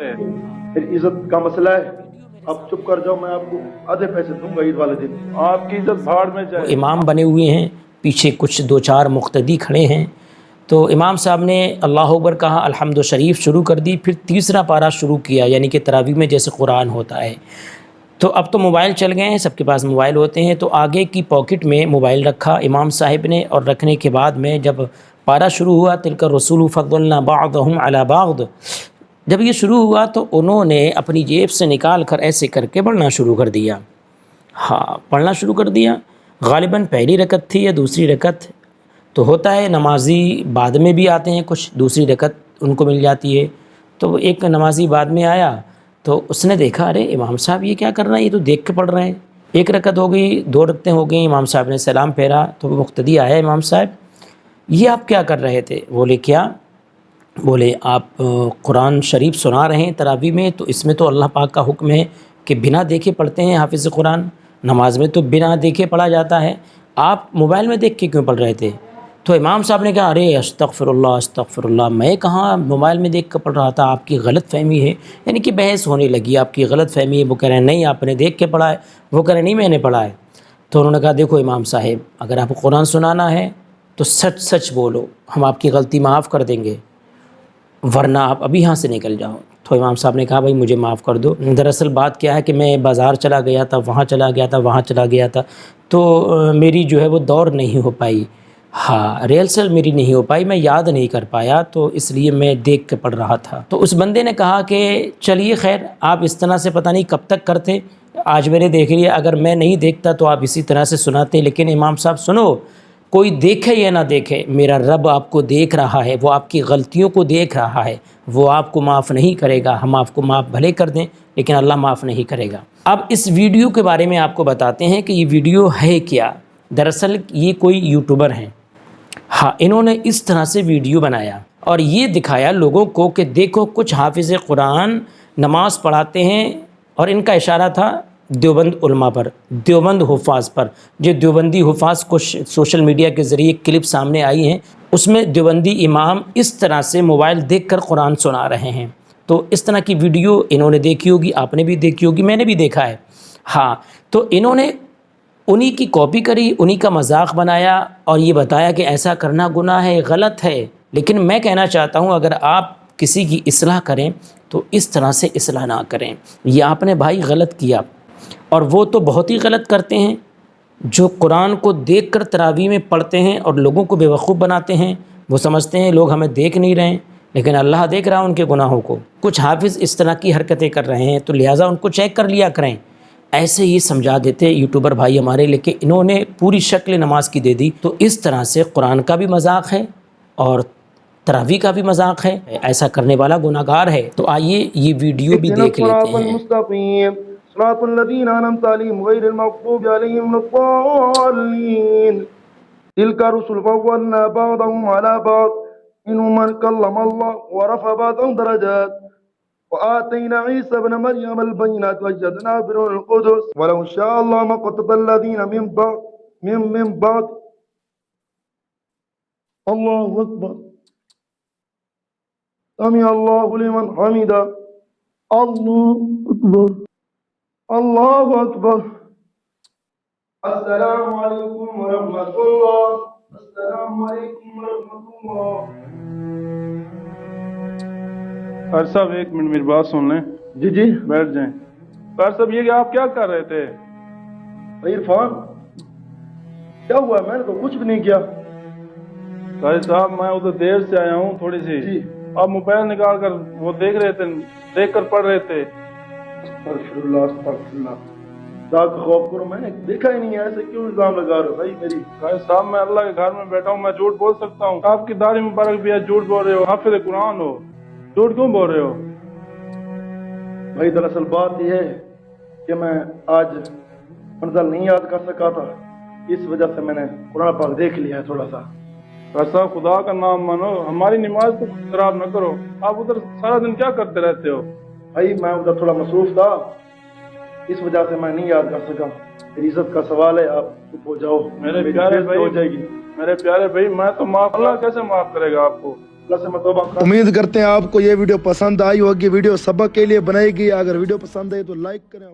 फिर इज्जत का मसला है, आप चुप कर जाओ, मैं आपको आधे पैसे दूंगा ईद वाले दिन, आपकी इज्जत भाड़ में जाए। इमाम बने हुए हैं, पीछे कुछ दो चार मुक्तदी खड़े हैं। तो इमाम साहब ने अल्लाह अकबर कहा, अल्हम्दु शरीफ शुरू कर दी, फिर तीसरा पारा शुरू किया, यानी कि तरावी में जैसे कुरान होता है। तो अब तो मोबाइल चल गए हैं, सबके पास मोबाइल होते हैं, तो आगे की पॉकेट में मोबाइल रखा इमाम साहिब ने, और रखने के बाद में जब पारा शुरू हुआ, तिलका रसूल फद्दलना बादहुम अला बाद, जब ये शुरू हुआ तो उन्होंने अपनी जेब से निकाल कर ऐसे करके पढ़ना शुरू कर दिया। हाँ, पढ़ना शुरू कर दिया। ग़ालिबन पहली रकत थी या दूसरी रकत, तो होता है नमाजी बाद में भी आते हैं, कुछ दूसरी रकत उनको मिल जाती है। तो एक नमाजी बाद में आया तो उसने देखा, अरे इमाम साहब ये क्या कर रहे हैं, ये तो देख के पढ़ रहे हैं। एक रकत हो गई, दो रकतें हो गई, इमाम साहब ने सलाम फेरा तो मुक्तदी आया, इमाम साहब ये आप क्या कर रहे थे? बोले क्या? बोले आप कुरान शरीफ सुना रहे हैं तरावी में, तो इसमें तो अल्लाह पाक का हुक्म है कि बिना देखे पढ़ते हैं हाफिज़ कुरान, नमाज में तो बिना देखे पढ़ा जाता है, आप मोबाइल में देख के क्यों पढ़ रहे थे? तो इमाम साहब ने कहा, अरे अस्तगफिरुल्लाह अस्तगफिरुल्लाह, मैं कहाँ मोबाइल में देख कर पढ़ रहा था, आपकी गलत फहमी है। यानी कि बहस होने लगी, आपकी गलत फहमी है। वो कह रहे हैं नहीं आपने देख के पढ़ा है, वो कह रहे नहीं मैंने पढ़ा है। तो उन्होंने कहा, देखो इमाम साहब, अगर आपको कुरान सुनाना है तो सच सच बोलो, हम आपकी गलती माफ़ कर देंगे, वरना आप अभी यहाँ से निकल जाओ। तो इमाम साहब ने कहा, भाई मुझे माफ़ कर दो, दरअसल बात क्या है कि मैं बाज़ार चला गया था, वहाँ चला गया था, वहाँ चला गया था, तो मेरी जो है वो दौड़ नहीं हो पाई। हाँ, रिहर्सल मेरी नहीं हो पाई, मैं याद नहीं कर पाया, तो इसलिए मैं देख के पढ़ रहा था। तो उस बंदे ने कहा कि चलिए खैर, आप इस तरह से पता नहीं कब तक करते, आज मैंने देख लिया, अगर मैं नहीं देखता तो आप इसी तरह से सुनाते। लेकिन इमाम साहब सुनो, कोई देखे या ना देखे, मेरा रब आपको देख रहा है, वो आपकी गलतियों को देख रहा है, वो आपको माफ़ नहीं करेगा। हम आपको माफ़ भले कर दें, लेकिन अल्लाह माफ़ नहीं करेगा। अब इस वीडियो के बारे में आपको बताते हैं कि ये वीडियो है क्या। दरअसल ये कोई यूट्यूबर हैं, हाँ, इन्होंने इस तरह से वीडियो बनाया और ये दिखाया लोगों को कि देखो कुछ हाफिज़ कुरान नमाज पढ़ाते हैं, और इनका इशारा था देवबंद उलमा पर, देवबंद हुफ़ाज पर। जो देवबंदी हुफ़ाज को सोशल मीडिया के ज़रिए क्लिप सामने आई हैं, उसमें देवबंदी इमाम इस तरह से मोबाइल देखकर कुरान सुना रहे हैं। तो इस तरह की वीडियो इन्होंने देखी होगी, आपने भी देखी होगी, मैंने भी देखा है। हाँ, तो इन्होंने उन्हीं की कॉपी करी, उन्हीं का मजाक बनाया और ये बताया कि ऐसा करना गुनाह है, गलत है। लेकिन मैं कहना चाहता हूँ, अगर आप किसी की इस्लाह करें तो इस तरह से इस्लाह ना करें। ये आपने भाई गलत किया, और वो तो बहुत ही गलत करते हैं जो कुरान को देखकर तरावी में पढ़ते हैं और लोगों को बेवकूफ़ बनाते हैं। वो समझते हैं लोग हमें देख नहीं रहे हैं, लेकिन अल्लाह देख रहा है उनके गुनाहों को। कुछ हाफिज़ इस तरह की हरकतें कर रहे हैं, तो लिहाजा उनको चेक कर लिया करें। ऐसे ही समझा देते यूट्यूबर भाई हमारे, लेकिन इन्होंने पूरी शक्ल नमाज की दे दी। तो इस तरह से कुरान का भी मजाक है और तरावी का भी मजाक है, ऐसा करने वाला गुनाहगार है। तो आइए ये वीडियो भी देख लेते हैं। तिलका रुसूल फव्वलना बअदहुम अला बअद मिनहुम मन कल्लम अल्लाह व रफ़अ बअदहुम दरजात وآتينا عيسى ابن مريم البينات وأيدناه بروح القدس ولو شاء الله ما اقتتل الذين من بعد الله أكبر سمع الله لمن حمده الله أكبر الله أكبر السلام عليكم ورحمة الله السلام عليكم ورحمة الله. कार साहब एक मिनट मेरी बात सुन लें। जी जी बैठ जाएं। कार साहब ये कि आप क्या कर रहे थे? इरफान क्या हुआ? मैंने तो कुछ भी नहीं किया। कार साहब मैं उधर देर से आया हूँ थोड़ी सी जी। आप मोबाइल निकाल कर वो देख रहे थे, देख कर पढ़ रहे थे। अस्तगफिरुल्लाह अस्तगफिरुल्लाह, खुदा का खौफ करो, मैंने देखा ही नहीं है। ऐसे क्यों इल्जाम लगा रहे हो भाई मेरी? कार साहब मैं अल्लाह के घर में बैठा हूँ, मैं झूठ बोल सकता हूँ? आपकी दाढ़ी मुबारक भी है, झूठ बोल रहे हो। हाफिज़ कुरान हो, झूठ क्यों बोल रहे हो? भाई दरअसल बात यह है कि मैं आज मंज़िल नहीं याद कर सका था, इस वजह से मैंने कुरान पाक देख लिया है थोड़ा सा। कार साहब खुदा का नाम मानो, हमारी नमाज को खराब न करो। आप उधर सारा दिन क्या करते रहते हो? भाई मैं उधर थोड़ा मसरूफ था, इस वजह से मैं नहीं याद कर सका। मेरी इज्जत का सवाल है, आप चुप हो जाओ। मेरे प्यारे भाई, हो जाएगी। मेरे प्यारे भाई, मैं तो माफ, अल्लाह कैसे माफ करेगा आपको? اللہ سے میں توبہ کرتا ہوں۔ امید کرتے ہیں آپ کو یہ ویڈیو پسند آئی ہوگی، ویڈیو سبق کے لیے بنائی گئی، اگر ویڈیو پسند آئی تو لائک کریں۔